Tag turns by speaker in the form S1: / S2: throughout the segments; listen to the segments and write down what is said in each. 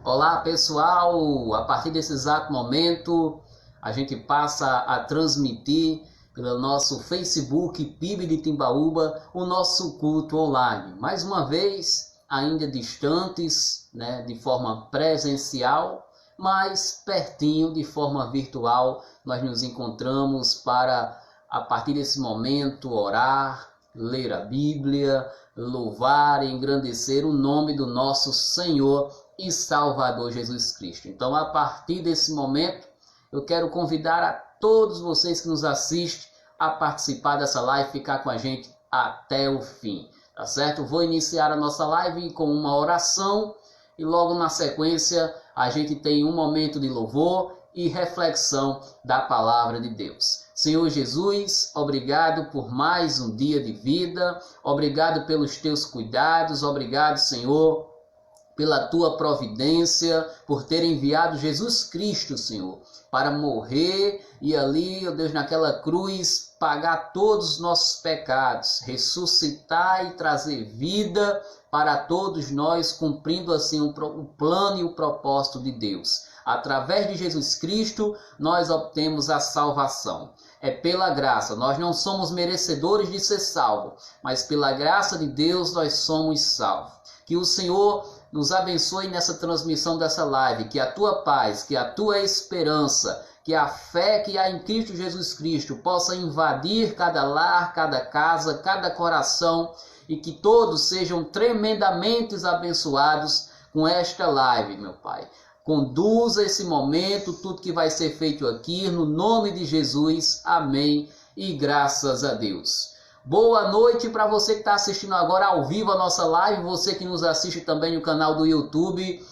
S1: Olá pessoal, a partir desse exato momento a gente passa a transmitir pelo nosso Facebook PIB de Timbaúba o nosso culto online. Mais uma vez, ainda distantes, de forma presencial, mas pertinho de forma virtual, nós nos encontramos para, a partir desse momento, orar, ler a Bíblia, louvar e engrandecer o nome do nosso Senhor e Salvador Jesus Cristo. Então, a partir desse momento, eu quero convidar a todos vocês que nos assistem a participar dessa live, ficar com a gente até o fim, tá certo? Vou iniciar a nossa live com uma oração e logo na sequência a gente tem um momento de louvor e reflexão da palavra de Deus. Senhor Jesus, obrigado por mais um dia de vida, obrigado pelos teus cuidados, obrigado, Senhor, pela tua providência, por ter enviado Jesus Cristo, Senhor, para morrer e ali, ó Deus, naquela cruz, pagar todos os nossos pecados, ressuscitar e trazer vida para todos nós, cumprindo assim o plano e o propósito de Deus. Através de Jesus Cristo, nós obtemos a salvação. É pela graça, nós não somos merecedores de ser salvos, mas pela graça de Deus nós somos salvos. Que o Senhor nos abençoe nessa transmissão dessa live, que a tua paz, que a tua esperança, que a fé que há em Cristo Jesus Cristo possa invadir cada lar, cada casa, cada coração e que todos sejam tremendamente abençoados com esta live, meu Pai. Conduza esse momento, tudo que vai ser feito aqui, no nome de Jesus. Amém e graças a Deus. Boa noite para você que está assistindo agora ao vivo a nossa live, você que nos assiste também no canal do YouTube,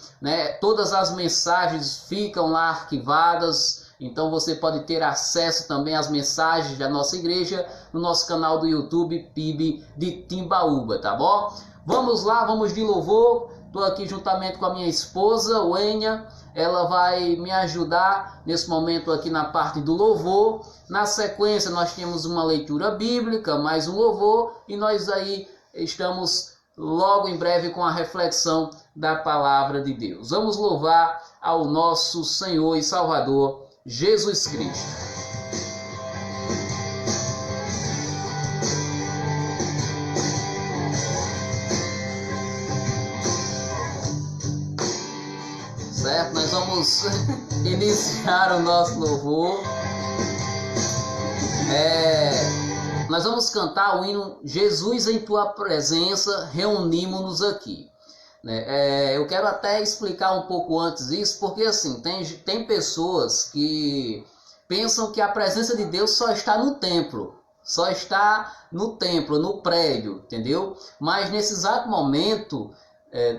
S1: Todas as mensagens ficam lá arquivadas, então você pode ter acesso também às mensagens da nossa igreja no nosso canal do YouTube PIB de Timbaúba, tá bom? Vamos lá, vamos de louvor. Estou aqui juntamente com a minha esposa, Wênia. Ela vai me ajudar nesse momento aqui na parte do louvor. Na sequência nós temos uma leitura bíblica, mais um louvor e nós aí estamos logo em breve com a reflexão da palavra de Deus. Vamos louvar ao nosso Senhor e Salvador Jesus Cristo. Certo? Nós vamos iniciar o nosso louvor. Nós vamos cantar o hino Jesus em Tua Presença, reunimos-nos aqui. Eu quero até explicar um pouco antes isso, porque assim, tem pessoas que pensam que a presença de Deus só está no templo, no prédio, entendeu? Mas nesse exato momento,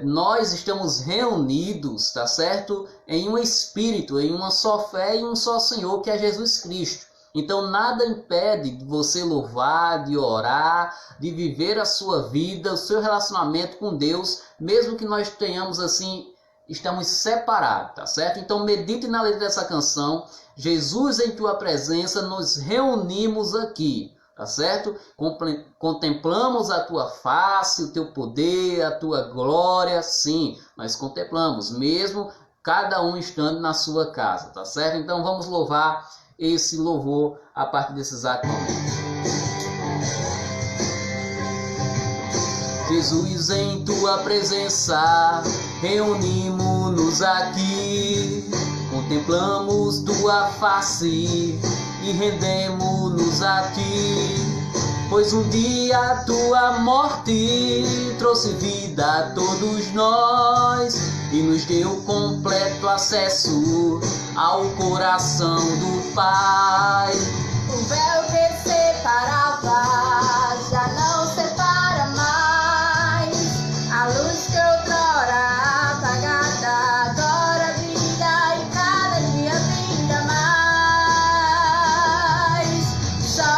S1: nós estamos reunidos, tá certo? Em um espírito, em uma só fé e um só Senhor, que é Jesus Cristo. Então nada impede de você louvar, de orar, de viver a sua vida, o seu relacionamento com Deus, mesmo que nós tenhamos assim, estamos separados, tá certo? Então medite na letra dessa canção, Jesus em Tua Presença, nos reunimos aqui. Tá certo? Contemplamos a Tua face, o Teu poder, a Tua glória, sim, nós contemplamos, mesmo cada um estando na sua casa, tá certo? Então vamos louvar esse louvor a partir desse exato momento. Jesus em Tua presença, reunimos-nos aqui, contemplamos Tua face e rendemos-nos a Ti, pois um dia a Tua morte trouxe vida a todos nós e nos deu completo acesso ao coração do Pai.
S2: O véu que separava já não separa mais, a luz que outrora apagada agora brilha e cada dia brilha mais. Só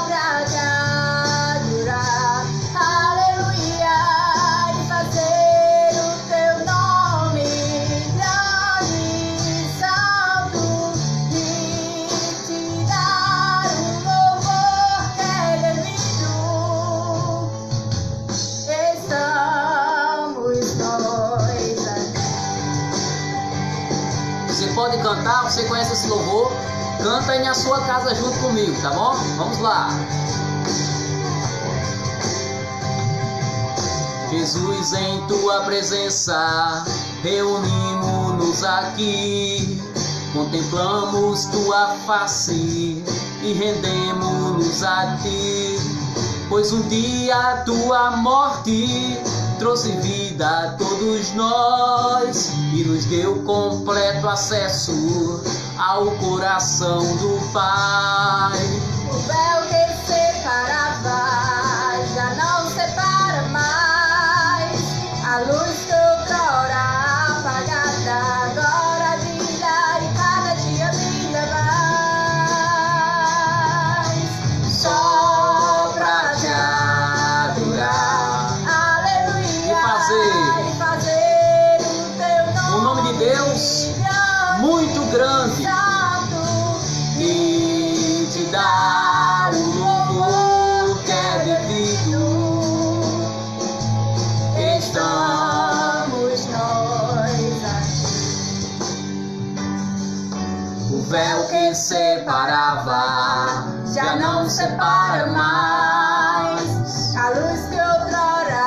S2: pra te adorar, aleluia, e fazer o Teu nome grande, santo, e te dar
S1: cantar, você conhece esse louvor, canta aí na sua casa junto comigo, tá bom? Vamos lá. Jesus, em tua presença, reunimos-nos aqui, contemplamos tua face e rendemos-nos a ti, pois um dia a tua morte trouxe vida a todos nós e nos deu completo acesso ao coração do Pai.
S2: O véu que separava já não separa mais. A luz que outrora apagada agora brilha e cada dia brilha mais. Só pra te adorar, aleluia, e fazer o teu
S1: nome de Deus muito grande e te dar o louvor que é devido.
S2: Estamos nós aqui.
S1: O véu que separava já não separa mais.
S2: A luz que outrora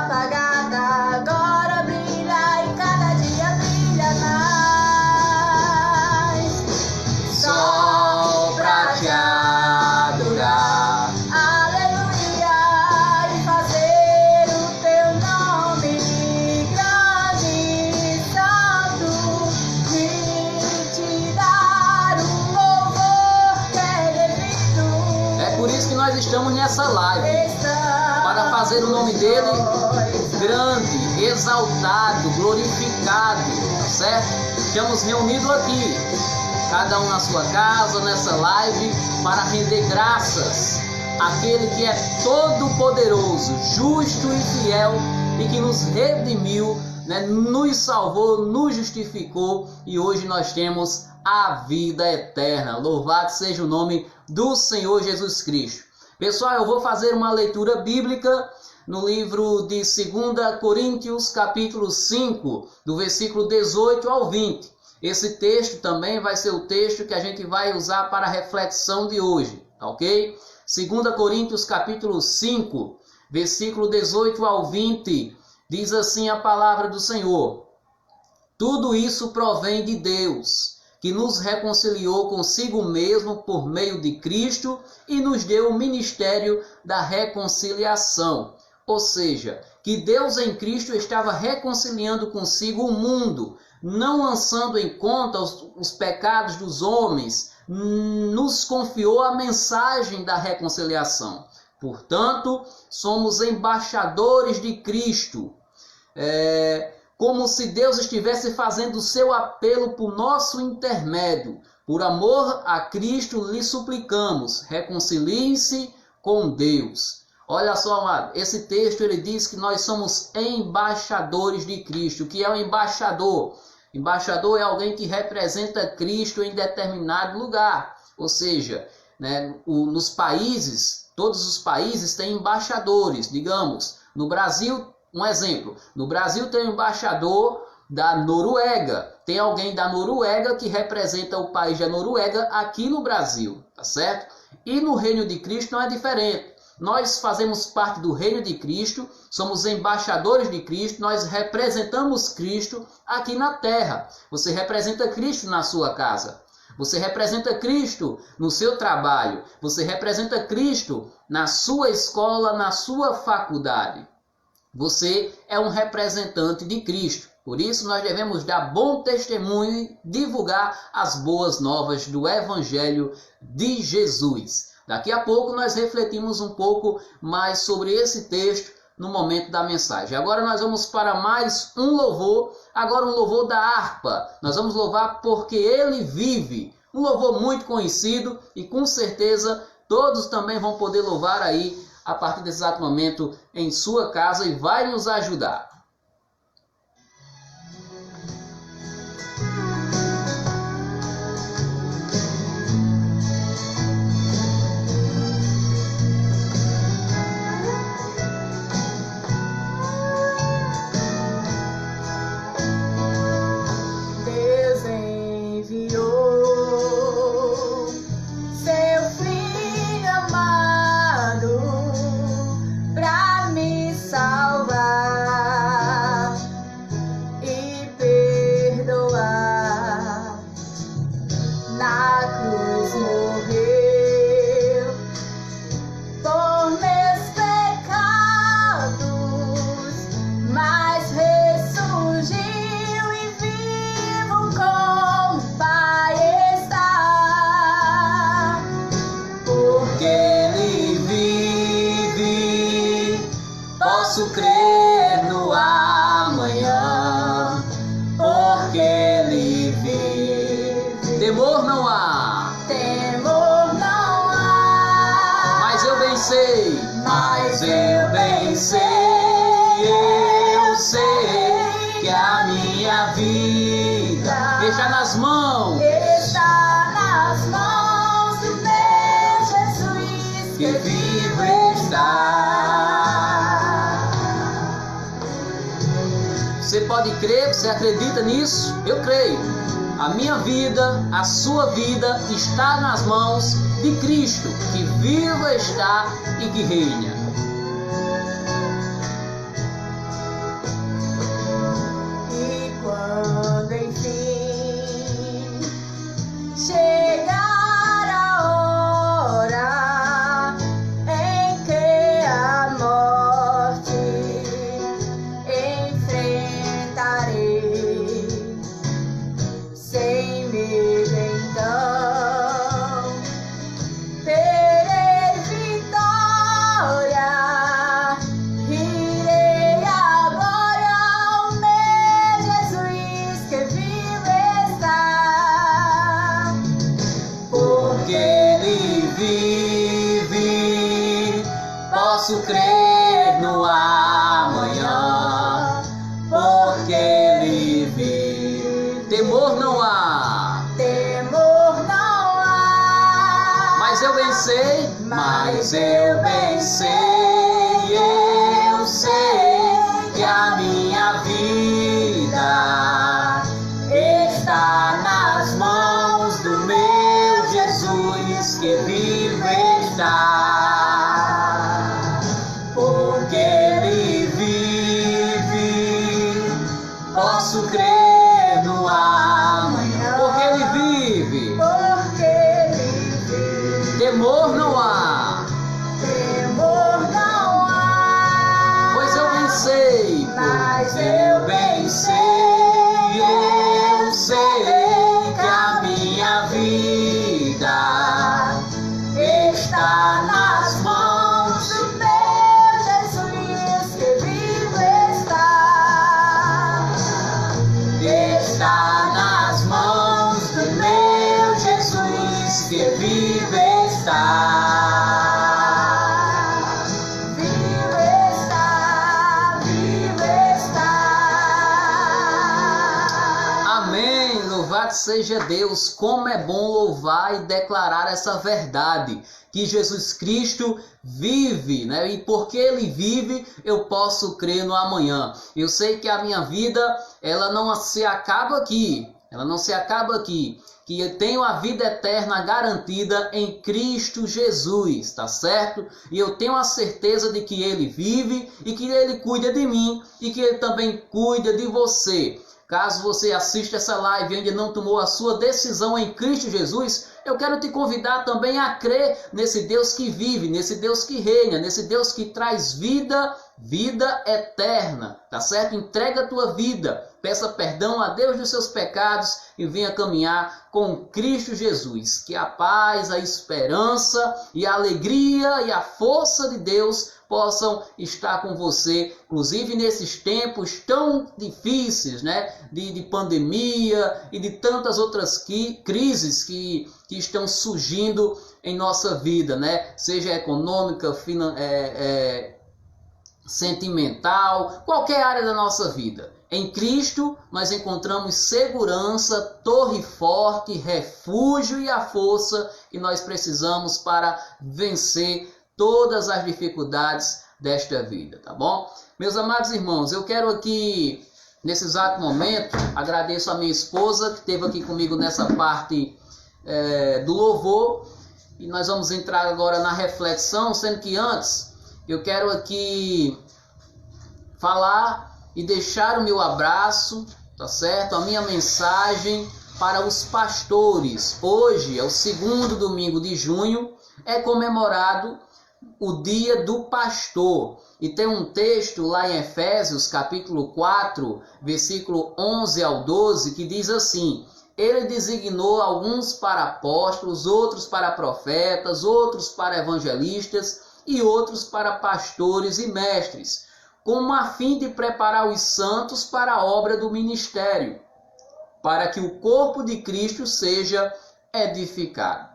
S2: apagada agora brilha e cada dia brilha mais.
S1: Só pra te adorar,
S2: Aleluia, e fazer o teu nome grande e santo, e te dar o louvor que é devido.
S1: é por isso que nós estamos nessa live, para fazer o nome dele grande, exaltado, glorificado, certo? Estamos reunidos aqui, cada um na sua casa, nessa live, para render graças àquele que é todo poderoso, justo e fiel e que nos redimiu, né? Nos salvou, nos justificou e hoje nós temos a vida eterna. Louvado seja o nome do Senhor Jesus Cristo. Pessoal, eu vou fazer uma leitura bíblica no livro de 2 Coríntios, capítulo 5, do versículo 18 ao 20. Esse texto também vai ser o texto que a gente vai usar para a reflexão de hoje, tá ok? 2 Coríntios, capítulo 5, versículo 18 ao 20, diz assim a palavra do Senhor: tudo isso provém de Deus, que nos reconciliou consigo mesmo por meio de Cristo e nos deu o ministério da reconciliação. Ou seja, que Deus em Cristo estava reconciliando consigo o mundo, não lançando em conta os pecados dos homens, nos confiou a mensagem da reconciliação. Portanto, somos embaixadores de Cristo. Como se Deus estivesse fazendo o seu apelo por nosso intermédio. Por amor a Cristo, lhe suplicamos, reconciliem-se com Deus. Olha só, amado, esse texto ele diz que nós somos embaixadores de Cristo. O que é um embaixador? Embaixador é alguém que representa Cristo em determinado lugar. Ou seja, né, nos países, todos os países têm embaixadores. Digamos, no Brasil, um exemplo, no Brasil tem um embaixador da Noruega. Tem alguém da Noruega que representa o país da Noruega aqui no Brasil, tá certo? E no Reino de Cristo não é diferente. Nós fazemos parte do Reino de Cristo, somos embaixadores de Cristo, nós representamos Cristo aqui na terra. Você representa Cristo na sua casa, você representa Cristo no seu trabalho, você representa Cristo na sua escola, na sua faculdade. Você é um representante de Cristo. Por isso nós devemos dar bom testemunho e divulgar as boas novas do Evangelho de Jesus. Daqui a pouco nós refletimos um pouco mais sobre esse texto no momento da mensagem. Agora nós vamos para mais um louvor, agora um louvor da harpa. Nós vamos louvar porque Ele vive. Um louvor muito conhecido e com certeza todos também vão poder louvar aí a partir desse exato momento em sua casa e vai nos ajudar.
S2: Deus enviou
S1: Temor não há.
S2: Temor não há.
S1: Mas eu bem sei.
S2: Mas eu bem sei.
S1: Eu sei que a minha vida está nas mãos.
S2: Está nas mãos do meu Jesus
S1: Que vivo está. Você pode crer, você acredita nisso? Eu creio. A minha vida, a sua vida está nas mãos de Cristo, que vivo está e que reina.
S2: E quando enfim chegar a hora em que a morte enfrentarei, sem medo então terei vitória, irei agora ao meu Jesus que vivo está,
S1: Porque Ele vive, posso crer no amanhã. Porque Ele vive, temor não há.
S2: temor não há.
S1: Mas eu bem sei, mas eu bem sei, eu sei que a minha vida está nas mãos do meu Jesus que vive está. Porque Ele vive, posso crer no amanhã. Porque Ele vive,
S2: Porque Ele vive.
S1: temor não há.
S2: Temor não há.
S1: Pois eu bem sei,
S2: Mas
S1: porque
S2: eu
S1: eu bem sei, eu sei que a minha vida está nas mãos
S2: do meu Jesus que vivo está.
S1: Está nas mãos do meu Jesus que vive está.
S2: Vivo está, vivo está.
S1: Amém. Louvado seja Deus. Como é bom louvar e declarar essa verdade, que Jesus Cristo vive, né? E porque Ele vive, eu posso crer no amanhã. Eu sei que a minha vida, ela não se acaba aqui. Ela não se acaba aqui. Que eu tenho a vida eterna garantida em Cristo Jesus, tá certo? E eu tenho a certeza de que Ele vive e que Ele cuida de mim e que Ele também cuida de você. Caso você assista essa live e ainda não tomou a sua decisão em Cristo Jesus, eu quero te convidar também a crer nesse Deus que vive, nesse Deus que reina, nesse Deus que traz vida, vida eterna, tá certo? Entrega a tua vida, peça perdão a Deus dos seus pecados e venha caminhar com Cristo Jesus. Que a paz, a esperança e a alegria e a força de Deus possam estar com você, inclusive nesses tempos tão difíceis, né? De pandemia e de tantas outras crises que estão surgindo em nossa vida, né? Seja econômica, sentimental, qualquer área da nossa vida. Em Cristo nós encontramos segurança, torre forte, refúgio e a força que nós precisamos para vencer todas as dificuldades desta vida, tá bom? Meus amados irmãos, eu quero aqui, nesse exato momento, agradeço a minha esposa que esteve aqui comigo nessa parte do louvor, e nós vamos entrar agora na reflexão, sendo que antes eu quero aqui falar e deixar o meu abraço, tá certo? A minha mensagem para os pastores. Hoje é o segundo domingo de junho, é comemorado o dia do pastor. E tem um texto lá em Efésios, capítulo 4, versículo 11 ao 12, que diz assim: Ele designou alguns para apóstolos, outros para profetas, outros para evangelistas e outros para pastores e mestres, com a fim de preparar os santos para a obra do ministério, para que o corpo de Cristo seja edificado.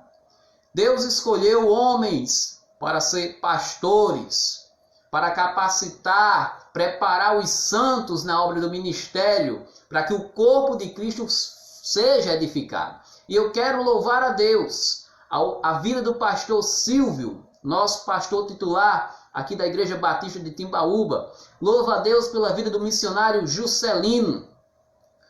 S1: Deus escolheu homens para ser pastores, para capacitar, preparar os santos na obra do ministério, para que o corpo de Cristo seja edificado. E eu quero louvar a Deus, a vida do pastor Silvio, nosso pastor titular aqui da Igreja Batista de Timbaúba. Louvo a Deus pela vida do missionário Juscelino,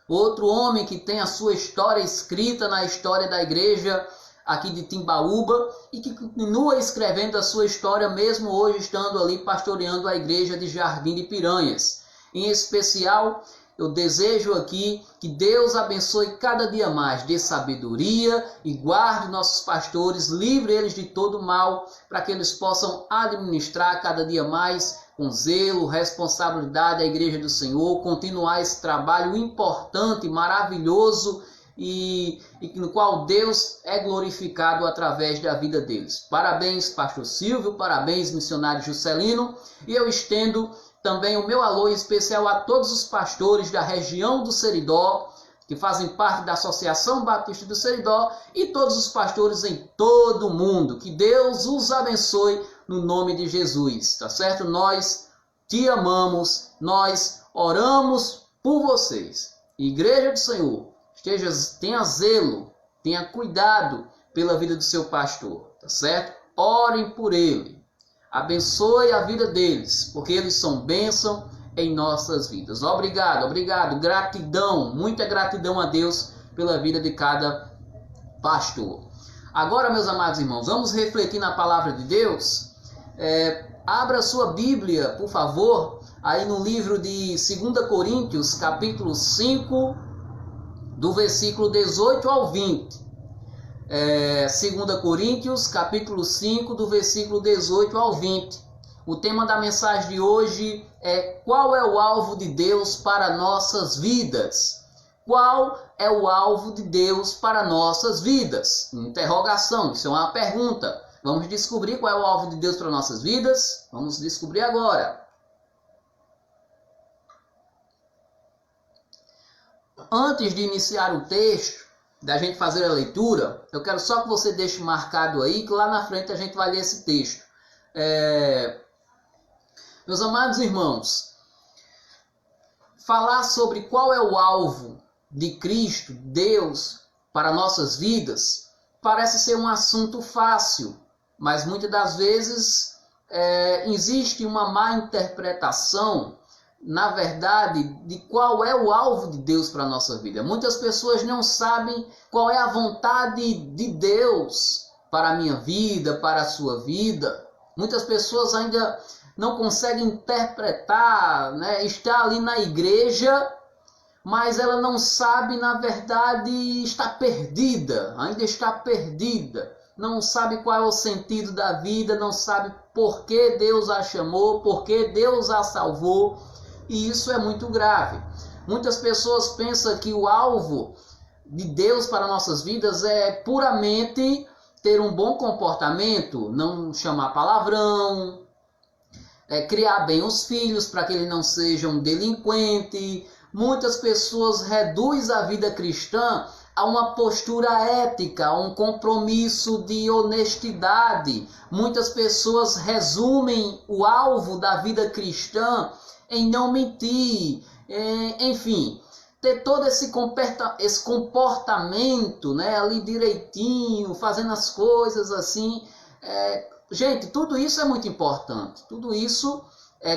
S1: outro homem que tem a sua história escrita na história da igreja aqui de Timbaúba e que continua escrevendo a sua história mesmo hoje estando ali pastoreando a igreja de Jardim de Piranhas. Em especial, eu desejo aqui que Deus abençoe cada dia mais, dê sabedoria e guarde nossos pastores, livre eles de todo mal, para que eles possam administrar cada dia mais com zelo, responsabilidade a igreja do Senhor, continuar esse trabalho importante, maravilhoso e no qual Deus é glorificado através da vida deles. Parabéns, pastor Silvio, parabéns, missionário Juscelino, e eu estendo também o meu alô especial a todos os pastores da região do Seridó, que fazem parte da Associação Batista do Seridó, e todos os pastores em todo o mundo. Que Deus os abençoe no nome de Jesus, tá certo? Nós te amamos, nós oramos por vocês. Igreja do Senhor, tenha zelo, tenha cuidado pela vida do seu pastor, tá certo? Orem por ele. Abençoe a vida deles, porque eles são bênção em nossas vidas. Obrigado, obrigado, gratidão, muita gratidão a Deus pela vida de cada pastor. Agora, meus amados irmãos, vamos refletir na palavra de Deus. Abra sua Bíblia, por favor, aí no livro de 2 Coríntios, capítulo 5, do versículo 18 ao 20. 2 Coríntios, capítulo 5, do versículo 18 ao 20. O tema da mensagem de hoje é: qual é o alvo de Deus para nossas vidas? Qual é o alvo de Deus para nossas vidas? Interrogação, isso é uma pergunta. Vamos descobrir qual é o alvo de Deus para nossas vidas? Vamos descobrir agora. Antes de iniciar o texto, da gente fazer a leitura, eu quero só que você deixe marcado aí, que lá na frente a gente vai ler esse texto. Meus amados irmãos, falar sobre qual é o alvo de Cristo, Deus, para nossas vidas, parece ser um assunto fácil, mas muitas das vezes existe uma má interpretação, na verdade, de qual é o alvo de Deus para a nossa vida. Muitas pessoas não sabem qual é a vontade de Deus para a minha vida, para a sua vida. Muitas pessoas ainda não conseguem interpretar, está ali na igreja, mas ela não sabe, na verdade, está perdida, ainda está perdida. Não sabe qual é o sentido da vida, não sabe por que Deus a chamou, por que Deus a salvou. E isso é muito grave. Muitas pessoas pensam que o alvo de Deus para nossas vidas é puramente ter um bom comportamento, não chamar palavrão, criar bem os filhos para que eles não sejam delinquentes. Muitas pessoas reduzem a vida cristã a uma postura ética, a um compromisso de honestidade. Muitas pessoas resumem o alvo da vida cristã em não mentir, enfim, ter todo esse comportamento, ali direitinho, fazendo as coisas assim. Gente, tudo isso é muito importante, tudo isso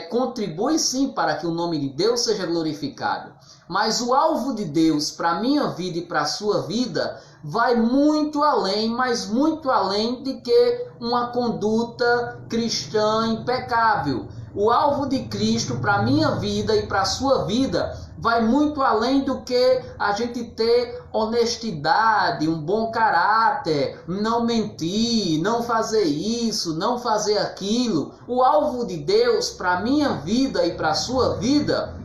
S1: contribui sim para que o nome de Deus seja glorificado. Mas o alvo de Deus para a minha vida e para a sua vida vai muito além, mas muito além de que uma conduta cristã impecável. O alvo de Cristo para a minha vida e para a sua vida vai muito além do que a gente ter honestidade, um bom caráter, não mentir, não fazer isso, não fazer aquilo. O alvo de Deus para a minha vida e para a sua vida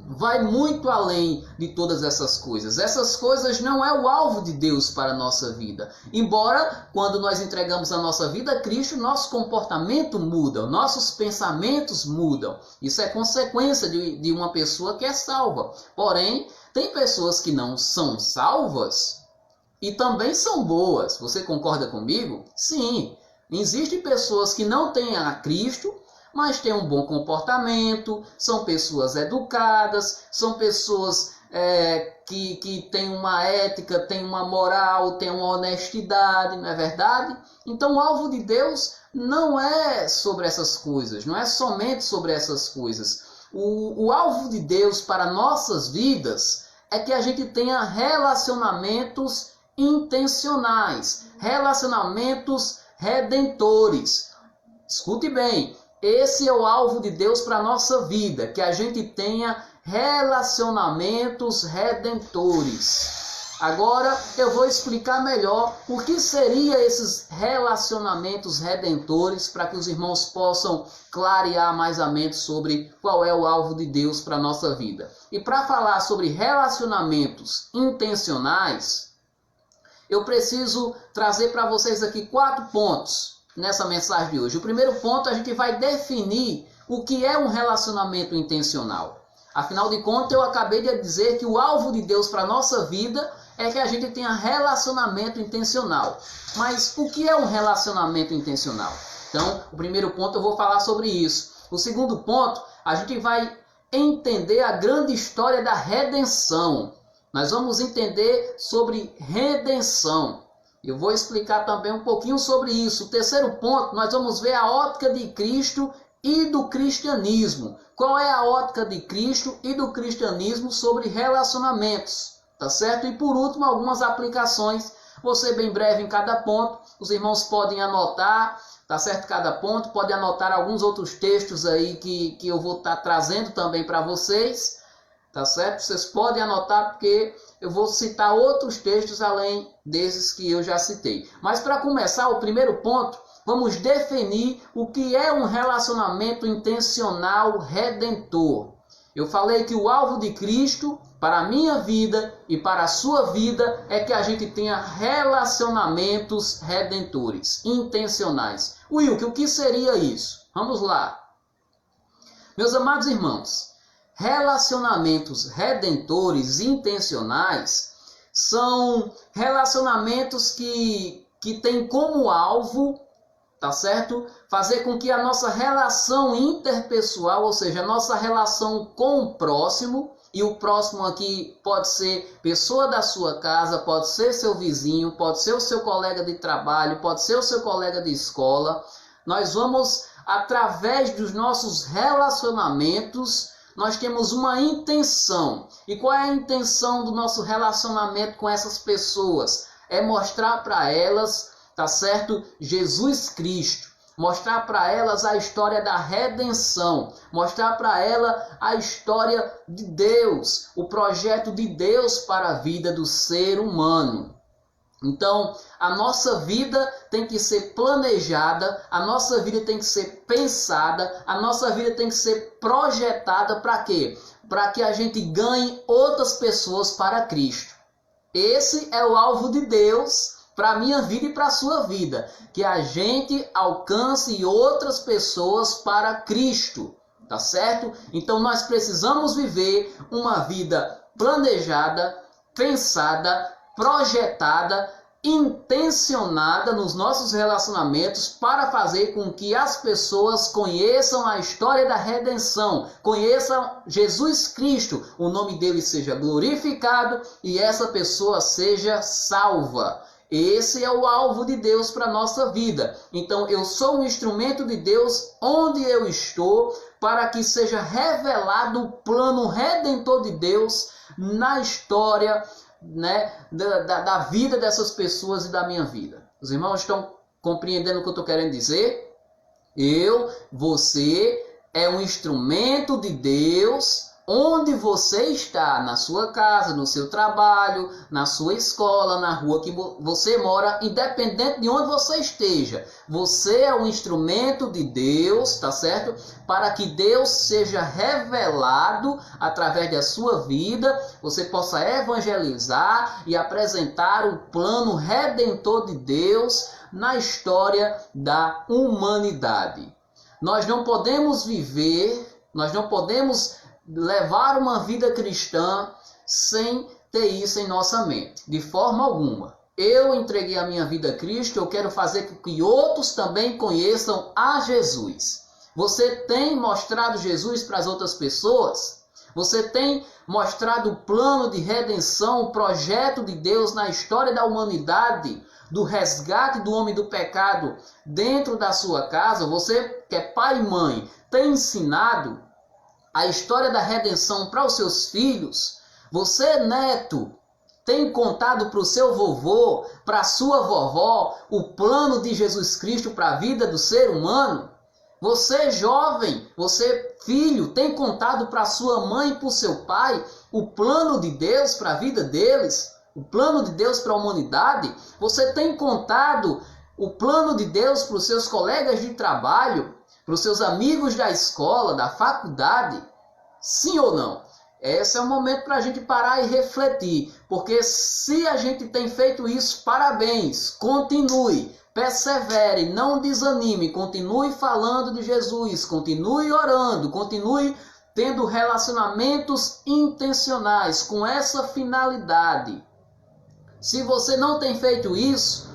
S1: vai muito além de todas essas coisas. Essas coisas não é o alvo de Deus para a nossa vida. Embora, quando nós entregamos a nossa vida a Cristo, nosso comportamento muda, nossos pensamentos mudam. Isso é consequência de uma pessoa que é salva. Porém, tem pessoas que não são salvas e também são boas. Você concorda comigo? Sim. Existem pessoas que não têm a Cristo, mas têm um bom comportamento, são pessoas educadas, são pessoas que têm uma ética, têm uma moral, têm uma honestidade, não é verdade? Então o alvo de Deus não é sobre essas coisas, não é somente sobre essas coisas. O alvo de Deus para nossas vidas é que a gente tenha relacionamentos intencionais, relacionamentos redentores. Escute bem, esse é o alvo de Deus para a nossa vida, que a gente tenha relacionamentos redentores. Agora eu vou explicar melhor o que seriam esses relacionamentos redentores para que os irmãos possam clarear mais a mente sobre qual é o alvo de Deus para a nossa vida. E para falar sobre relacionamentos intencionais, eu preciso trazer para vocês aqui 4 pontos nessa mensagem de hoje. O primeiro ponto, a gente vai definir o que é um relacionamento intencional. Afinal de contas, eu acabei de dizer que o alvo de Deus para a nossa vida é que a gente tenha relacionamento intencional. Mas o que é um relacionamento intencional? Então, o primeiro ponto eu vou falar sobre isso. O segundo ponto, a gente vai entender a grande história da redenção. Nós vamos entender sobre redenção. Eu vou explicar também um pouquinho sobre isso. O terceiro ponto, nós vamos ver a ótica de Cristo e do cristianismo. Qual é a ótica de Cristo e do cristianismo sobre relacionamentos? Tá certo? E por último, algumas aplicações. Vou ser bem breve em cada ponto. Os irmãos podem anotar, tá certo? Cada ponto. Podem anotar alguns outros textos aí que eu vou estar trazendo também para vocês. Tá certo? Vocês podem anotar porque eu vou citar outros textos além desses que eu já citei. Mas para começar, o primeiro ponto, vamos definir o que é um relacionamento intencional redentor. Eu falei que o alvo de Cristo para a minha vida e para a sua vida é que a gente tenha relacionamentos redentores, intencionais. Wilke, o que seria isso? Vamos lá. Meus amados irmãos, relacionamentos redentores intencionais são relacionamentos que têm como alvo, tá certo? Fazer com que a nossa relação interpessoal, ou seja, a nossa relação com o próximo, e o próximo aqui pode ser pessoa da sua casa, pode ser seu vizinho, pode ser o seu colega de trabalho, pode ser o seu colega de escola. Nós vamos, através dos nossos relacionamentos, nós temos uma intenção. E qual é a intenção do nosso relacionamento com essas pessoas? É mostrar para elas, tá certo? Jesus Cristo. Mostrar para elas a história da redenção. Mostrar para ela a história de Deus. O projeto de Deus para a vida do ser humano. Então, a nossa vida tem que ser planejada, a nossa vida tem que ser pensada, a nossa vida tem que ser projetada para quê? Para que a gente ganhe outras pessoas para Cristo. Esse é o alvo de Deus para a minha vida e para a sua vida. Que a gente alcance outras pessoas para Cristo. Tá certo? Então nós precisamos viver uma vida planejada, pensada, projetada, intencionada nos nossos relacionamentos para fazer com que as pessoas conheçam a história da redenção, conheçam Jesus Cristo, o nome dele seja glorificado e essa pessoa seja salva. Esse é o alvo de Deus para a nossa vida. Então eu sou um instrumento de Deus onde eu estou para que seja revelado o plano redentor de Deus na história, né, da vida dessas pessoas e da minha vida. Os irmãos estão compreendendo o que eu estou querendo dizer? Você é um instrumento de Deus onde você está, na sua casa, no seu trabalho, na sua escola, na rua que você mora, independente de onde você esteja. Você é um instrumento de Deus, tá certo? Para que Deus seja revelado através da sua vida, você possa evangelizar e apresentar o plano redentor de Deus na história da humanidade. Nós não podemos viver, nós não podemos levar uma vida cristã sem ter isso em nossa mente, de forma alguma. Eu entreguei a minha vida a Cristo, eu quero fazer com que outros também conheçam a Jesus. Você tem mostrado Jesus para as outras pessoas? Você tem mostrado o plano de redenção, o projeto de Deus na história da humanidade, do resgate do homem do pecado dentro da sua casa? Você que é pai e mãe, tem ensinado a história da redenção para os seus filhos? Você, neto, tem contado para o seu vovô, para a sua vovó, o plano de Jesus Cristo para a vida do ser humano? Você, jovem, você, filho, tem contado para a sua mãe e para o seu pai o plano de Deus para a vida deles? O plano de Deus para a humanidade? Você tem contado o plano de Deus para os seus colegas de trabalho, para os seus amigos da escola, da faculdade? Sim ou não? Esse é o momento para a gente parar e refletir, porque se a gente tem feito isso, parabéns, continue, persevere, não desanime, continue falando de Jesus, continue orando, continue tendo relacionamentos intencionais com essa finalidade. Se você não tem feito isso,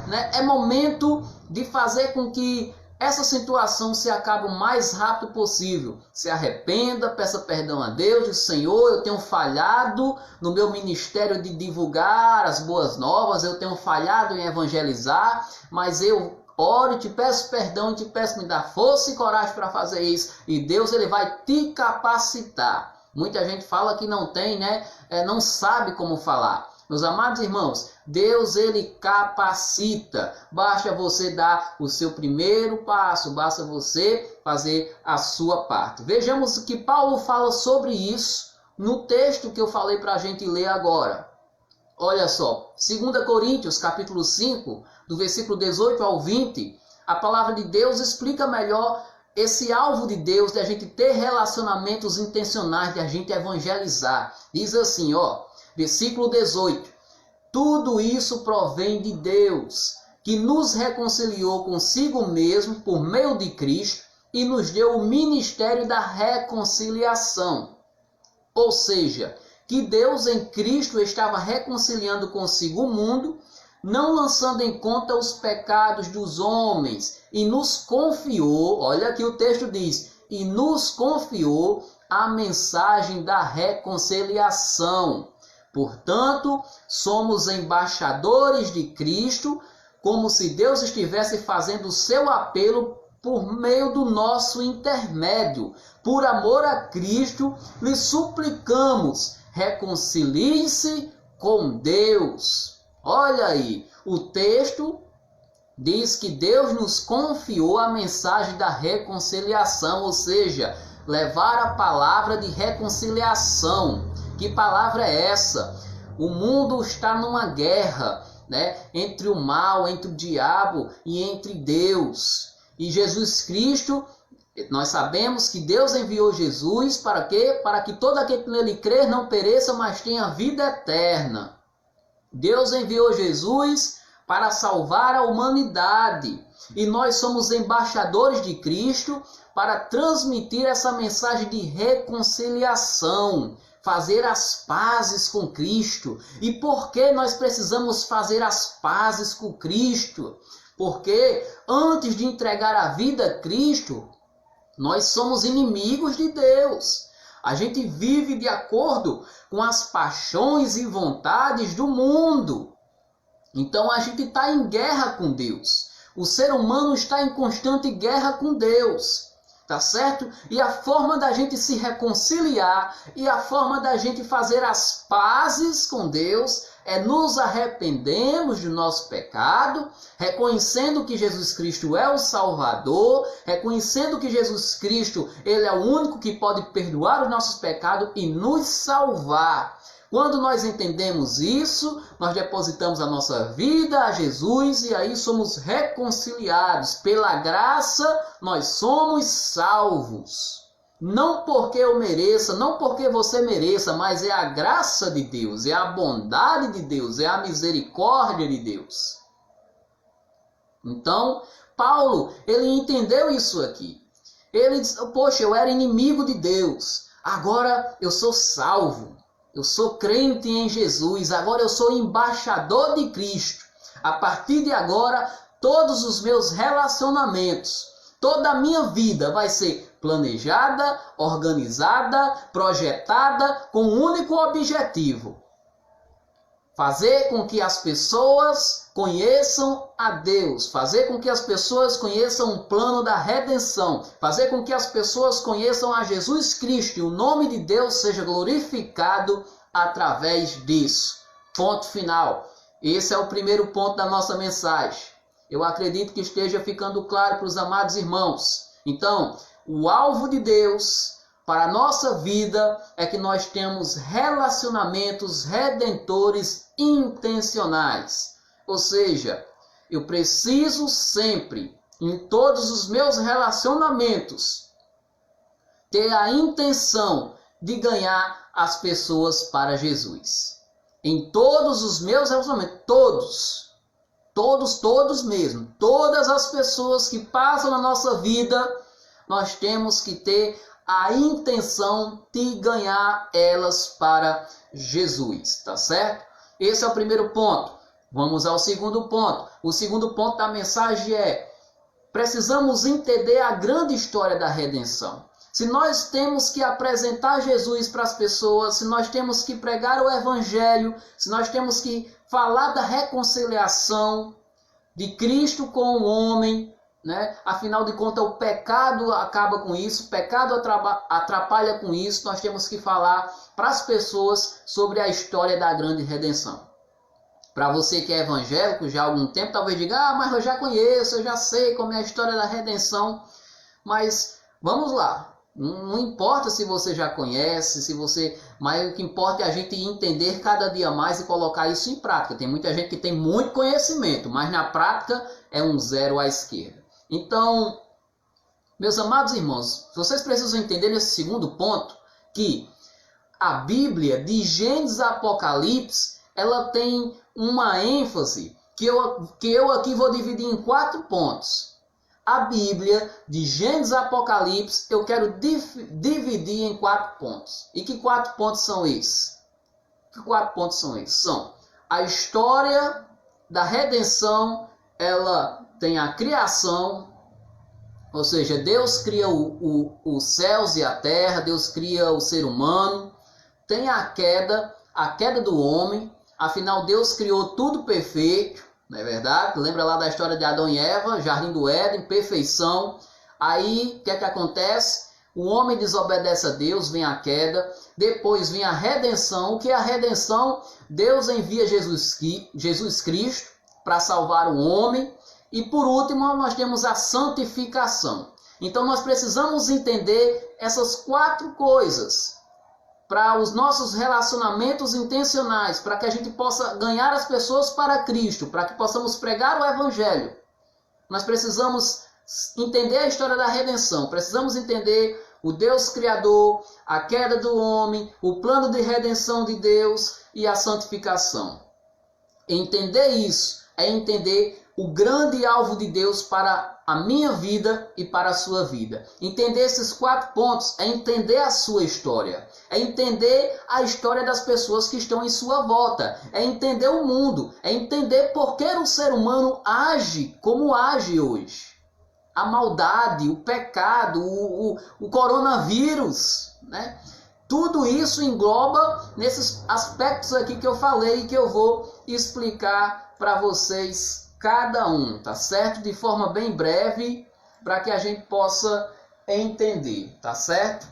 S1: né, é momento de fazer com que essa situação se acabe o mais rápido possível. Se arrependa, peça perdão a Deus, diz: Senhor, eu tenho falhado no meu ministério de divulgar as boas novas, eu tenho falhado em evangelizar, mas eu oro e te peço perdão e te peço me dar força e coragem para fazer isso. E Deus, ele vai te capacitar. Muita gente fala que não tem, né? Não sabe como falar. Meus amados irmãos, Deus, ele capacita. Basta você dar o seu primeiro passo, basta você fazer a sua parte. Vejamos o que Paulo fala sobre isso no texto que eu falei para a gente ler agora. Olha só, 2 Coríntios, capítulo 5, do versículo 18 ao 20, a palavra de Deus explica melhor esse alvo de Deus, de a gente ter relacionamentos intencionais, de a gente evangelizar. Diz assim, ó, versículo 18: tudo isso provém de Deus, que nos reconciliou consigo mesmo por meio de Cristo e nos deu o ministério da reconciliação. Ou seja, que Deus em Cristo estava reconciliando consigo o mundo, não lançando em conta os pecados dos homens, e nos confiou, olha aqui o texto diz, e nos confiou a mensagem da reconciliação. Portanto, somos embaixadores de Cristo, como se Deus estivesse fazendo o seu apelo por meio do nosso intermédio. Por amor a Cristo, lhe suplicamos, reconcilie-se com Deus. Olha aí, o texto diz que Deus nos confiou a mensagem da reconciliação, ou seja, levar a palavra de reconciliação. Que palavra é essa? O mundo está numa guerra, né, entre o mal, entre o diabo e entre Deus. E Jesus Cristo, nós sabemos que Deus enviou Jesus para quê? Para que todo aquele que nele crer não pereça, mas tenha vida eterna. Deus enviou Jesus para salvar a humanidade. E nós somos embaixadores de Cristo para transmitir essa mensagem de reconciliação, fazer as pazes com Cristo. E por que nós precisamos fazer as pazes com Cristo? Porque antes de entregar a vida a Cristo, nós somos inimigos de Deus. A gente vive de acordo com as paixões e vontades do mundo. Então a gente está em guerra com Deus. O ser humano está em constante guerra com Deus. Tá certo? E a forma da gente se reconciliar e a forma da gente fazer as pazes com Deus é nos arrependermos do nosso pecado, reconhecendo que Jesus Cristo é o Salvador, reconhecendo que Jesus Cristo, ele é o único que pode perdoar os nossos pecados e nos salvar. Quando nós entendemos isso, nós depositamos a nossa vida a Jesus e aí somos reconciliados. Pela graça, nós somos salvos. Não porque eu mereça, não porque você mereça, mas é a graça de Deus, é a bondade de Deus, é a misericórdia de Deus. Então, Paulo, ele entendeu isso aqui. Ele disse, poxa, eu era inimigo de Deus, agora eu sou salvo. Eu sou crente em Jesus, agora eu sou embaixador de Cristo. A partir de agora, todos os meus relacionamentos, toda a minha vida vai ser planejada, organizada, projetada com um único objetivo: fazer com que as pessoas conheçam a Deus, fazer com que as pessoas conheçam o plano da redenção, fazer com que as pessoas conheçam a Jesus Cristo e o nome de Deus seja glorificado através disso. Ponto final. Esse é o primeiro ponto da nossa mensagem. Eu acredito que esteja ficando claro para os amados irmãos. Então, o alvo de Deus para a nossa vida é que nós temos relacionamentos redentores intencionais. Ou seja, eu preciso sempre, em todos os meus relacionamentos, ter a intenção de ganhar as pessoas para Jesus. Em todos os meus relacionamentos, todos mesmo, todas as pessoas que passam na nossa vida, nós temos que ter a intenção de ganhar elas para Jesus, tá certo? Esse é o primeiro ponto. Vamos ao segundo ponto. O segundo ponto da mensagem é: precisamos entender a grande história da redenção. Se nós temos que apresentar Jesus para as pessoas, se nós temos que pregar o Evangelho, se nós temos que falar da reconciliação de Cristo com o homem, né? Afinal de contas, o pecado acaba com isso, o pecado atrapalha com isso. Nós temos que falar para as pessoas sobre a história da grande redenção. Para você que é evangélico já há algum tempo, talvez diga: mas eu já conheço, eu já sei como é a história da redenção. Mas vamos lá. Não importa se você já conhece, mas o que importa é a gente entender cada dia mais e colocar isso em prática. Tem muita gente que tem muito conhecimento, mas na prática é um zero à esquerda. Então, meus amados irmãos, vocês precisam entender nesse segundo ponto que a Bíblia, de Gênesis a Apocalipse, ela tem uma ênfase que eu aqui vou dividir em 4 pontos. A Bíblia, de Gênesis a Apocalipse, eu quero dividir em 4 pontos. E que 4 pontos são esses? São a história da redenção, ela tem a criação, ou seja, Deus cria os céus e a terra, Deus cria o ser humano, tem a queda do homem, afinal Deus criou tudo perfeito, não é verdade? Lembra lá da história de Adão e Eva, Jardim do Éden, perfeição. Aí, o que é que acontece? O homem desobedece a Deus, vem a queda, depois vem a redenção. O que é a redenção? Deus envia Jesus Cristo para salvar o homem. E por último, nós temos a santificação. Então nós precisamos entender essas 4 coisas para os nossos relacionamentos intencionais, para que a gente possa ganhar as pessoas para Cristo, para que possamos pregar o Evangelho. Nós precisamos entender a história da redenção, precisamos entender o Deus Criador, a queda do homem, o plano de redenção de Deus e a santificação. Entender isso é entender o grande alvo de Deus para a minha vida e para a sua vida. Entender esses 4 pontos é entender a sua história. É entender a história das pessoas que estão em sua volta. É entender o mundo. É entender por que o ser humano age como age hoje. A maldade, o pecado, o coronavírus, né? Tudo isso engloba nesses aspectos aqui que eu falei e que eu vou explicar para vocês cada um, tá certo? De forma bem breve, para que a gente possa entender, tá certo?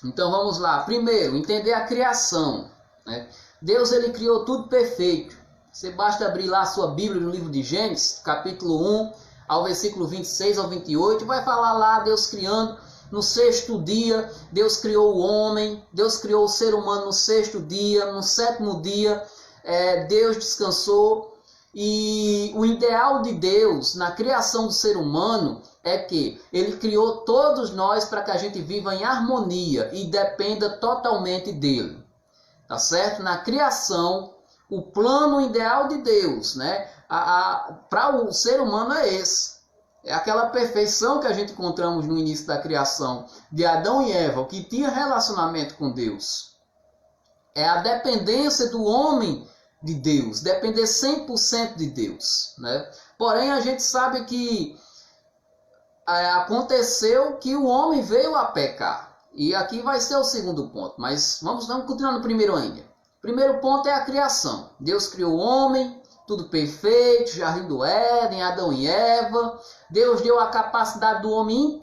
S1: Então vamos lá. Primeiro, entender a criação, né? Deus, ele criou tudo perfeito. Você basta abrir lá a sua Bíblia no livro de Gênesis, capítulo 1, ao versículo 26 ao 28, vai falar lá Deus criando no 6º dia. Deus criou o homem, Deus criou o ser humano no 6º dia, no 7º dia Deus descansou. E o ideal de Deus na criação do ser humano é que ele criou todos nós para que a gente viva em harmonia e dependa totalmente dele, tá certo? Na criação, o plano ideal de Deus, né, para o ser humano é esse. É aquela perfeição que a gente encontramos no início da criação de Adão e Eva, que tinha relacionamento com Deus. É a dependência do homem de Deus, depender 100% de Deus, né? Porém, a gente sabe que aconteceu que o homem veio a pecar. E aqui vai ser o segundo ponto, mas vamos continuar no primeiro ainda. O primeiro ponto é a criação. Deus criou o homem, tudo perfeito, Jardim do Éden, Adão e Eva. Deus deu a capacidade do homem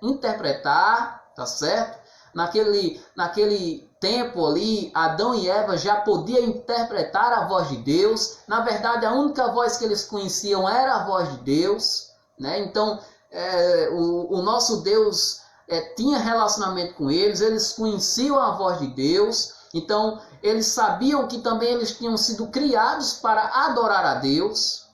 S1: interpretar, tá certo? Naquele tempo ali, Adão e Eva já podiam interpretar a voz de Deus. Na verdade, a única voz que eles conheciam era a voz de Deus, né? Então, o nosso Deus tinha relacionamento com eles conheciam a voz de Deus, então eles sabiam que também eles tinham sido criados para adorar a Deus,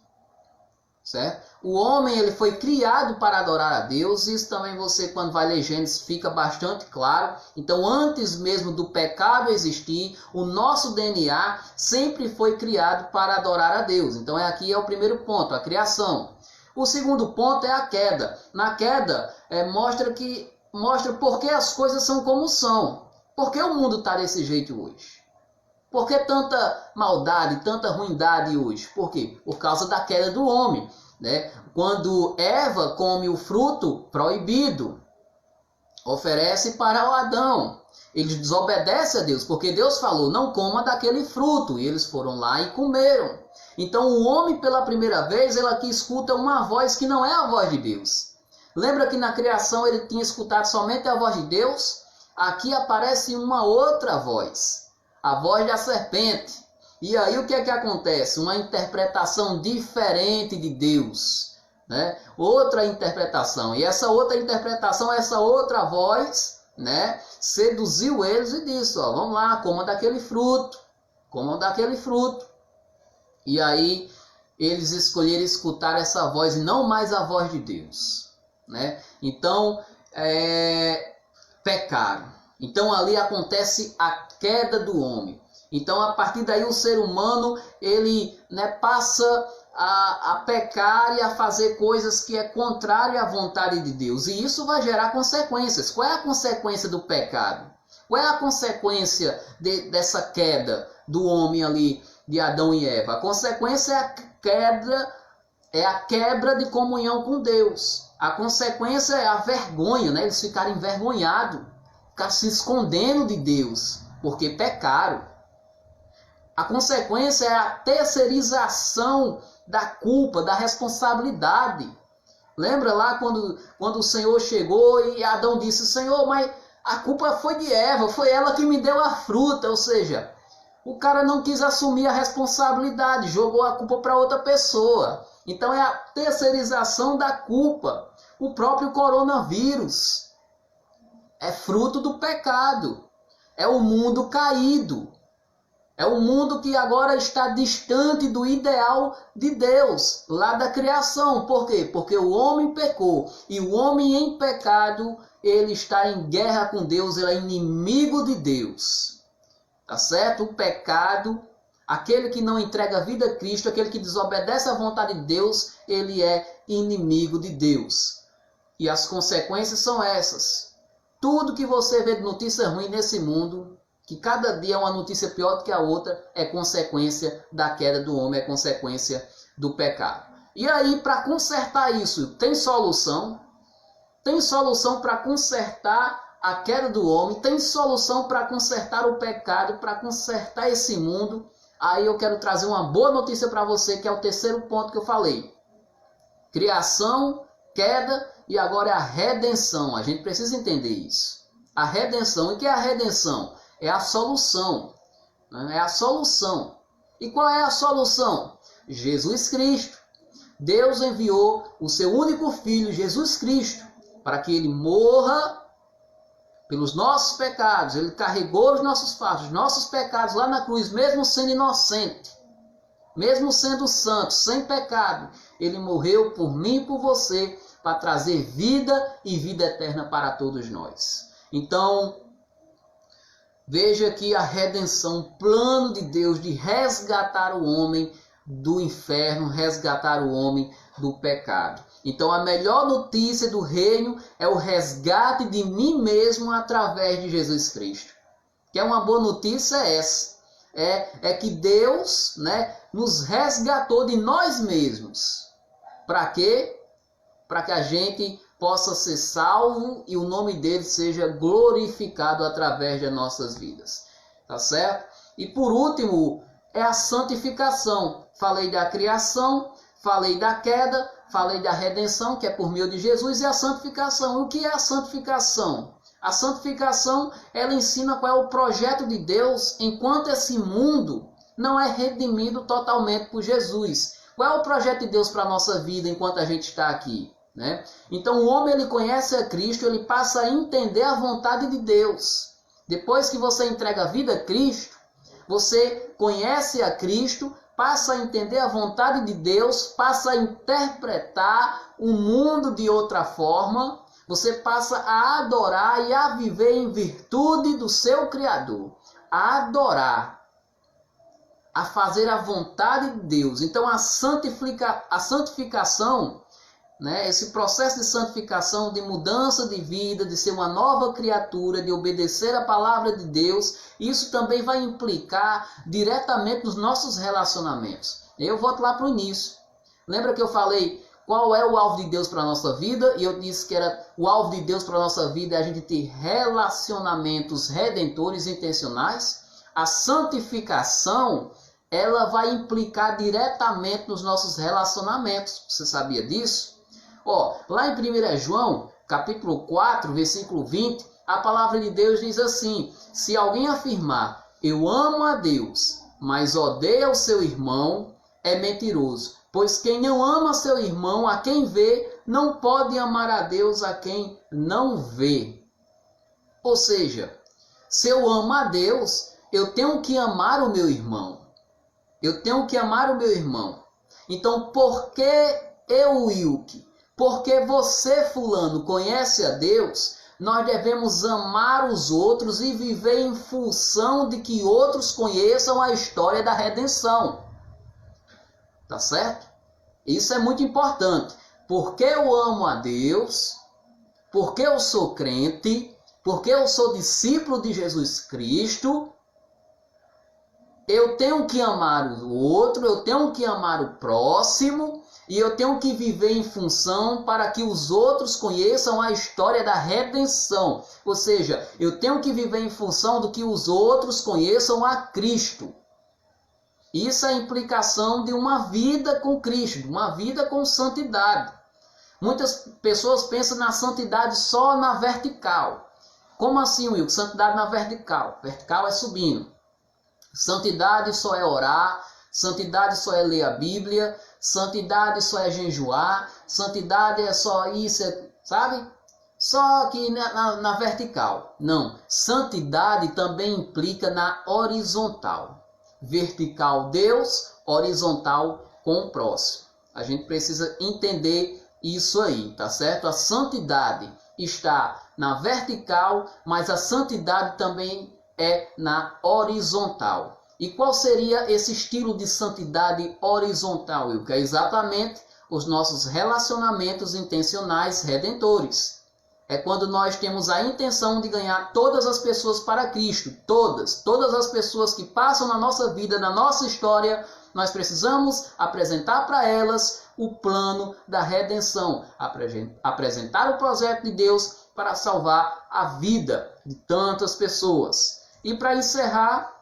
S1: certo? O homem ele foi criado para adorar a Deus, isso também você quando vai ler Gênesis fica bastante claro. Então antes mesmo do pecado existir, o nosso DNA sempre foi criado para adorar a Deus. Então aqui é o primeiro ponto, a criação. O segundo ponto é a queda. Na queda mostra por que as coisas são como são. Por que o mundo está desse jeito hoje? Por que tanta maldade, tanta ruindade hoje? Por quê? Por causa da queda do homem, né? Quando Eva come o fruto proibido, oferece para o Adão. Ele desobedece a Deus, porque Deus falou, não coma daquele fruto. E eles foram lá e comeram. Então o homem, pela primeira vez, ele aqui escuta uma voz que não é a voz de Deus. Lembra que na criação ele tinha escutado somente a voz de Deus? Aqui aparece uma outra voz, a voz da serpente. E aí o que é que acontece? Uma interpretação diferente de Deus, né? Outra interpretação. E essa outra interpretação, essa outra voz, né, seduziu eles e disse, ó, vamos lá, comam daquele fruto, comam daquele fruto. E aí eles escolheram escutar essa voz e não mais a voz de Deus, né? Então, pecaram. Então ali acontece a queda do homem. Então a partir daí o ser humano ele, né, passa a pecar e a fazer coisas que é contrário à vontade de Deus. E isso vai gerar consequências. Qual é a consequência do pecado? Qual é a consequência dessa queda do homem ali, de Adão e Eva? A consequência é a quebra de comunhão com Deus. A consequência é a vergonha, né? Eles ficaram envergonhados, ficaram se escondendo de Deus, porque pecaram. A consequência é a terceirização da culpa, da responsabilidade. Lembra lá quando o Senhor chegou e Adão disse, Senhor, mas a culpa foi de Eva, foi ela que me deu a fruta. Ou seja, o cara não quis assumir a responsabilidade, jogou a culpa para outra pessoa. Então é a terceirização da culpa. O próprio coronavírus é fruto do pecado. É o mundo caído. É o mundo que agora está distante do ideal de Deus, lá da criação. Por quê? Porque o homem pecou. E o homem em pecado, ele está em guerra com Deus, ele é inimigo de Deus. Tá certo? O pecado, aquele que não entrega a vida a Cristo, aquele que desobedece à vontade de Deus, ele é inimigo de Deus. E as consequências são essas. Tudo que você vê de notícia ruim nesse mundo, que cada dia é uma notícia pior do que a outra, é consequência da queda do homem, é consequência do pecado. E aí, para consertar isso, tem solução? Tem solução para consertar a queda do homem? Tem solução para consertar o pecado, para consertar esse mundo? Aí eu quero trazer uma boa notícia para você, que é o terceiro ponto que eu falei. Criação, queda e agora é a redenção. A gente precisa entender isso. A redenção. E o que é a redenção? É a solução. É a solução. E qual é a solução? Jesus Cristo. Deus enviou o seu único Filho, Jesus Cristo, para que ele morra pelos nossos pecados. Ele carregou os nossos fardos, os nossos pecados lá na cruz, mesmo sendo inocente, mesmo sendo santo, sem pecado. Ele morreu por mim e por você, para trazer vida e vida eterna para todos nós. Então, veja aqui a redenção, o plano de Deus de resgatar o homem do inferno, resgatar o homem do pecado. Então a melhor notícia do reino é o resgate de mim mesmo através de Jesus Cristo. Que é uma boa notícia essa. É que Deus, né, nos resgatou de nós mesmos. Para quê? Para que a gente possa ser salvo e o nome dele seja glorificado através das nossas vidas. Tá certo? E por último, é a santificação. Falei da criação, falei da queda, falei da redenção, que é por meio de Jesus, e a santificação. O que é a santificação? A santificação, ela ensina qual é o projeto de Deus enquanto esse mundo não é redimido totalmente por Jesus. Qual é o projeto de Deus para a nossa vida enquanto a gente está aqui? Né? Então o homem, ele conhece a Cristo, ele passa a entender a vontade de Deus. Depois que você entrega a vida a Cristo, você conhece a Cristo, passa a entender a vontade de Deus, passa a interpretar o mundo de outra forma. Você passa a adorar e a viver em virtude do seu Criador. A adorar, a fazer a vontade de Deus. Então a santificação, né, esse processo de santificação, de mudança de vida, de ser uma nova criatura, de obedecer a palavra de Deus, isso também vai implicar diretamente nos nossos relacionamentos. Eu volto lá para o início. Lembra que eu falei qual é o alvo de Deus para a nossa vida? E eu disse que era o alvo de Deus para a nossa vida é a gente ter relacionamentos redentores intencionais. A santificação, ela vai implicar diretamente nos nossos relacionamentos. Você sabia disso? Lá em 1 João, capítulo 4, versículo 20, a palavra de Deus diz assim: se alguém afirmar, eu amo a Deus, mas odeia o seu irmão, é mentiroso. Pois quem não ama seu irmão, a quem vê, não pode amar a Deus a quem não vê. Ou seja, se eu amo a Deus, eu tenho que amar o meu irmão. Eu tenho que amar o meu irmão. Então, por que eu, Wilke? Porque você, fulano, conhece a Deus, nós devemos amar os outros e viver em função de que outros conheçam a história da redenção. Tá certo? Isso é muito importante. Porque eu amo a Deus, porque eu sou crente, porque eu sou discípulo de Jesus Cristo, eu tenho que amar o outro, eu tenho que amar o próximo, e eu tenho que viver em função para que os outros conheçam a história da redenção. Ou seja, eu tenho que viver em função do que os outros conheçam a Cristo. Isso é a implicação de uma vida com Cristo, de uma vida com santidade. Muitas pessoas pensam na santidade só na vertical. Como assim, Will? Santidade na vertical. Vertical é subindo. Santidade só é orar, santidade só é ler a Bíblia, santidade só é jejuar, santidade é só isso, sabe? Só que na vertical. Não, santidade também implica na horizontal. Vertical Deus, horizontal com o próximo. A gente precisa entender isso aí, tá certo? A santidade está na vertical, mas a santidade também é na horizontal. E qual seria esse estilo de santidade horizontal? Que é exatamente os nossos relacionamentos intencionais redentores. É quando nós temos a intenção de ganhar todas as pessoas para Cristo. Todas as pessoas que passam na nossa vida, na nossa história, nós precisamos apresentar para elas o plano da redenção. Apresentar o projeto de Deus para salvar a vida de tantas pessoas. E para encerrar,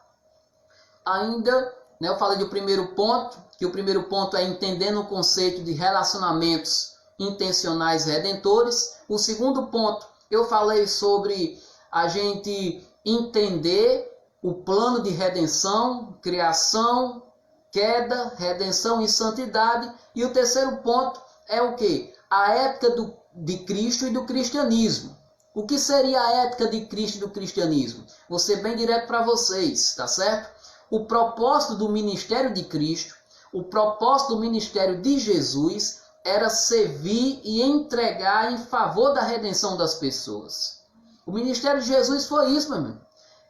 S1: ainda, eu falei do primeiro ponto, que o primeiro ponto é entendendo o conceito de relacionamentos intencionais redentores. O segundo ponto, eu falei sobre a gente entender o plano de redenção, criação, queda, redenção e santidade. E o terceiro ponto é o quê? A ética de Cristo e do cristianismo. O que seria a ética de Cristo e do cristianismo? Vou ser bem direto para vocês, tá certo? O propósito do ministério de Cristo, o propósito do ministério de Jesus era servir e entregar em favor da redenção das pessoas. O ministério de Jesus foi isso, meu irmão.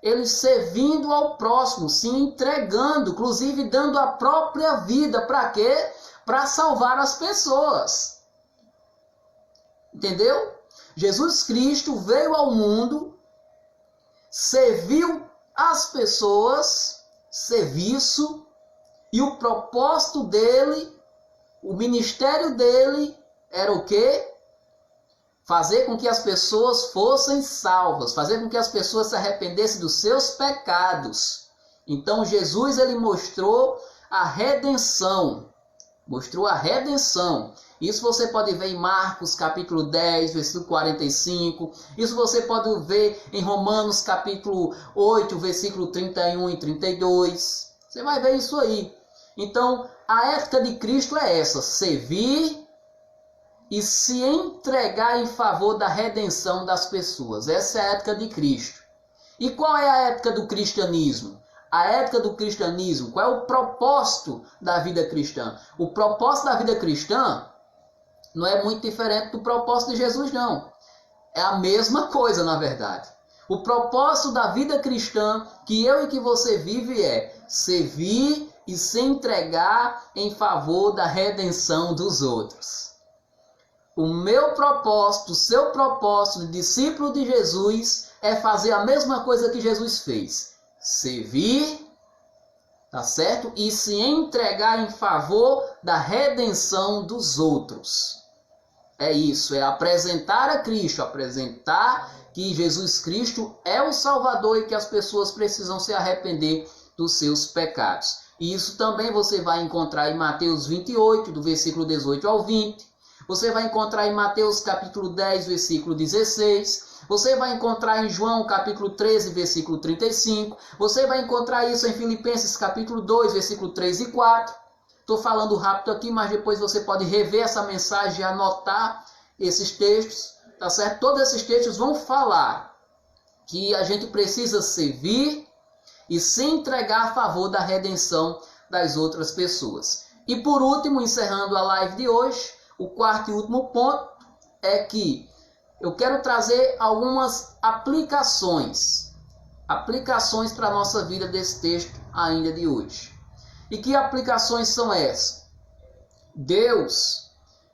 S1: Ele servindo ao próximo, se entregando, inclusive dando a própria vida. Para quê? Para salvar as pessoas. Entendeu? Jesus Cristo veio ao mundo, serviu as pessoas, serviço, e o propósito dele, o ministério dele era o quê? Fazer com que as pessoas fossem salvas, fazer com que as pessoas se arrependessem dos seus pecados. Então Jesus, ele mostrou a redenção. Mostrou a redenção. Isso você pode ver em Marcos capítulo 10, versículo 45. Isso você pode ver em Romanos capítulo 8, versículo 31 e 32. Você vai ver isso aí. Então, a ética de Cristo é essa: servir e se entregar em favor da redenção das pessoas. Essa é a ética de Cristo. E qual é a ética do cristianismo? A ética do cristianismo, qual é o propósito da vida cristã? O propósito da vida cristã não é muito diferente do propósito de Jesus, não. É a mesma coisa, na verdade. O propósito da vida cristã que eu e que você vive é servir e se entregar em favor da redenção dos outros. O meu propósito, o seu propósito de discípulo de Jesus é fazer a mesma coisa que Jesus fez. Servir, tá certo? E se entregar em favor da redenção dos outros. É isso, é apresentar a Cristo, apresentar que Jesus Cristo é o Salvador e que as pessoas precisam se arrepender dos seus pecados. E isso também você vai encontrar em Mateus 28, do versículo 18 ao 20. Você vai encontrar em Mateus capítulo 10, versículo 16. Você vai encontrar em João capítulo 13, versículo 35. Você vai encontrar isso em Filipenses capítulo 2, versículo 3 e 4. Estou falando rápido aqui, mas depois você pode rever essa mensagem e anotar esses textos, tá certo? Todos esses textos vão falar que a gente precisa servir e se entregar a favor da redenção das outras pessoas. E por último, encerrando a live de hoje, o quarto e último ponto é que eu quero trazer algumas aplicações para a nossa vida desse texto ainda de hoje. E que aplicações são essas? Deus,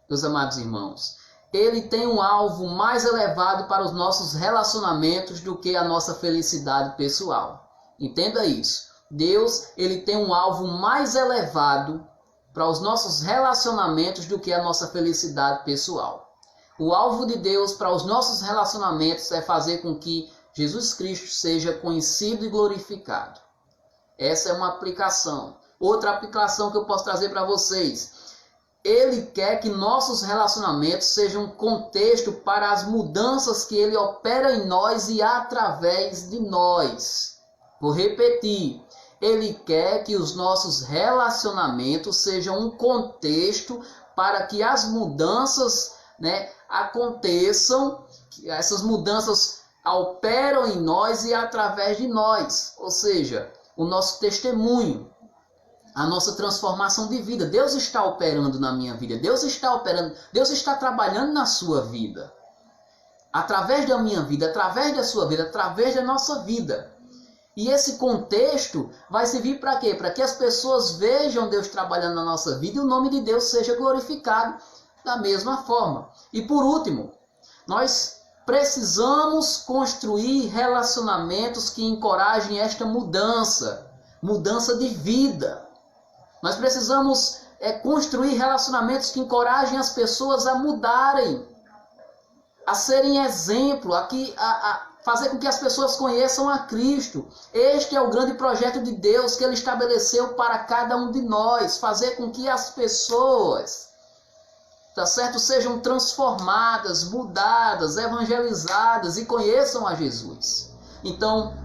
S1: meus amados irmãos, Ele tem um alvo mais elevado para os nossos relacionamentos do que a nossa felicidade pessoal. Entenda isso. Deus, Ele tem um alvo mais elevado para os nossos relacionamentos do que a nossa felicidade pessoal. O alvo de Deus para os nossos relacionamentos é fazer com que Jesus Cristo seja conhecido e glorificado. Essa é uma aplicação. Outra aplicação que eu posso trazer para vocês. Ele quer que nossos relacionamentos sejam um contexto para as mudanças que Ele opera em nós e através de nós. Vou repetir. Ele quer que os nossos relacionamentos sejam um contexto para que as mudanças, aconteçam, que essas mudanças operam em nós e através de nós. Ou seja, o nosso testemunho, a nossa transformação de vida. Deus está operando na minha vida, Deus está operando, Deus está trabalhando na sua vida. Através da minha vida, através da sua vida, através da nossa vida. E esse contexto vai servir para quê? Para que as pessoas vejam Deus trabalhando na nossa vida e o nome de Deus seja glorificado da mesma forma. E por último, nós precisamos construir relacionamentos que encorajem esta mudança de vida. Nós precisamos construir relacionamentos que encorajem as pessoas a mudarem, a serem exemplo, a fazer com que as pessoas conheçam a Cristo. Este é o grande projeto de Deus que Ele estabeleceu para cada um de nós. Fazer com que as pessoas, tá certo, sejam transformadas, mudadas, evangelizadas e conheçam a Jesus. Então,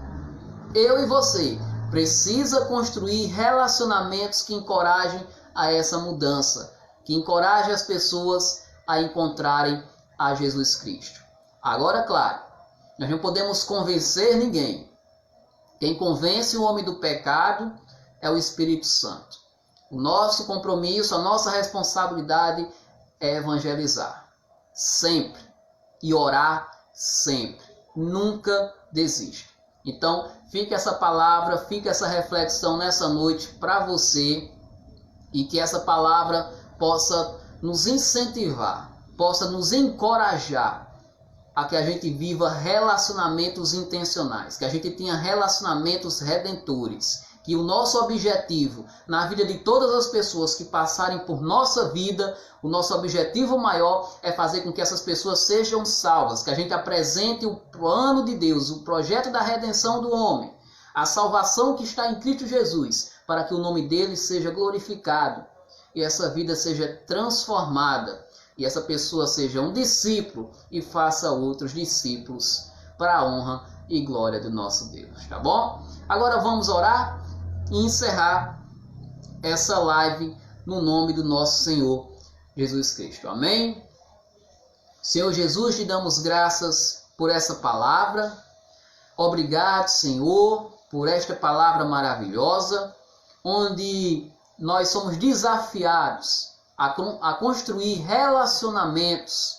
S1: eu e você precisa construir relacionamentos que encorajem a essa mudança, que encorajem as pessoas a encontrarem a Jesus Cristo. Agora, claro, nós não podemos convencer ninguém. Quem convence o homem do pecado é o Espírito Santo. O nosso compromisso, a nossa responsabilidade é evangelizar. Sempre. E orar sempre. Nunca desista. Então, fica essa palavra, fica essa reflexão nessa noite para você. E que essa palavra possa nos incentivar, possa nos encorajar a que a gente viva relacionamentos intencionais, que a gente tenha relacionamentos redentores, que o nosso objetivo na vida de todas as pessoas que passarem por nossa vida, o nosso objetivo maior é fazer com que essas pessoas sejam salvas, que a gente apresente o plano de Deus, o projeto da redenção do homem, a salvação que está em Cristo Jesus, para que o nome dele seja glorificado e essa vida seja transformada e essa pessoa seja um discípulo e faça outros discípulos para a honra e glória do nosso Deus, tá bom? Agora vamos orar e encerrar essa live no nome do nosso Senhor Jesus Cristo. Amém? Senhor Jesus, te damos graças por essa palavra. Obrigado, Senhor, por esta palavra maravilhosa, onde nós somos desafiados a construir relacionamentos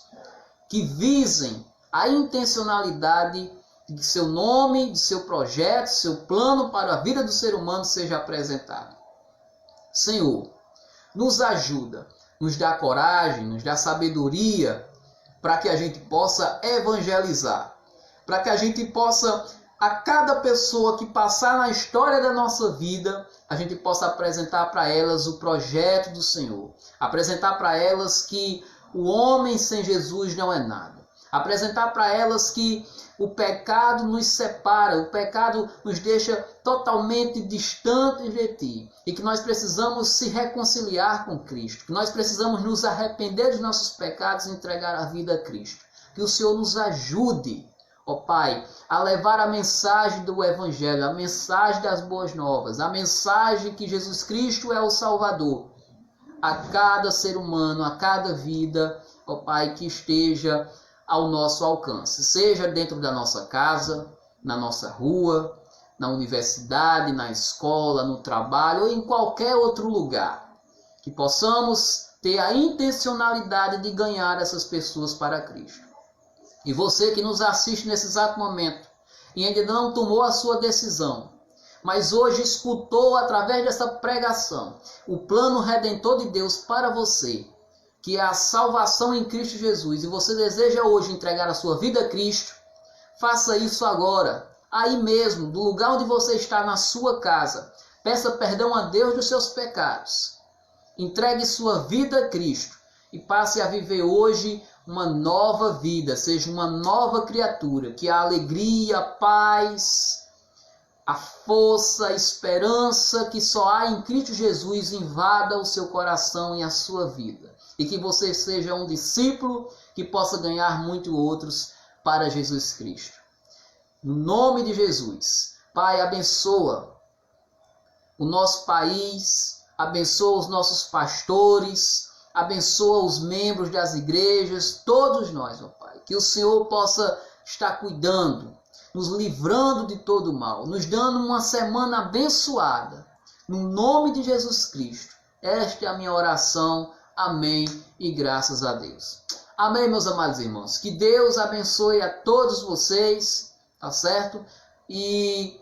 S1: que visem a intencionalidade de que seu nome, de seu projeto, seu plano para a vida do ser humano seja apresentado. Senhor, nos ajuda, nos dá coragem, nos dá sabedoria para que a gente possa evangelizar, para que a gente possa, a cada pessoa que passar na história da nossa vida, a gente possa apresentar para elas o projeto do Senhor, apresentar para elas que o homem sem Jesus não é nada, apresentar para elas que o pecado nos separa, o pecado nos deixa totalmente distantes de Ti e que nós precisamos se reconciliar com Cristo, que nós precisamos nos arrepender dos nossos pecados e entregar a vida a Cristo. Que o Senhor nos ajude, ó Pai, a levar a mensagem do Evangelho, a mensagem das boas novas, a mensagem que Jesus Cristo é o Salvador, a cada ser humano, a cada vida, ó Pai, que esteja ao nosso alcance, seja dentro da nossa casa, na nossa rua, na universidade, na escola, no trabalho ou em qualquer outro lugar, que possamos ter a intencionalidade de ganhar essas pessoas para Cristo. E você que nos assiste nesse exato momento e ainda não tomou a sua decisão, mas hoje escutou através dessa pregação o plano redentor de Deus para você, que é a salvação em Cristo Jesus, e você deseja hoje entregar a sua vida a Cristo, faça isso agora, aí mesmo, do lugar onde você está, na sua casa. Peça perdão a Deus dos seus pecados. Entregue sua vida a Cristo e passe a viver hoje uma nova vida, seja uma nova criatura, que a alegria, a paz, a força, a esperança que só há em Cristo Jesus invada o seu coração e a sua vida. E que você seja um discípulo que possa ganhar muitos outros para Jesus Cristo. No nome de Jesus, Pai, abençoa o nosso país, abençoa os nossos pastores, abençoa os membros das igrejas, todos nós, ó Pai. Que o Senhor possa estar cuidando, nos livrando de todo o mal, nos dando uma semana abençoada. No nome de Jesus Cristo, esta é a minha oração. Amém e graças a Deus. Amém, meus amados irmãos. Que Deus abençoe a todos vocês, tá certo? E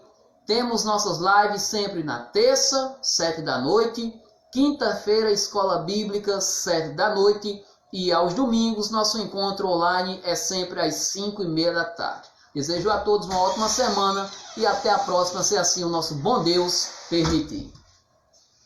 S1: temos nossas lives sempre na terça, 7 da noite. Quinta-feira, Escola Bíblica, 7 da noite. E aos domingos, nosso encontro online é sempre às 5:30 da tarde. Desejo a todos uma ótima semana e até a próxima, se assim o nosso bom Deus permitir.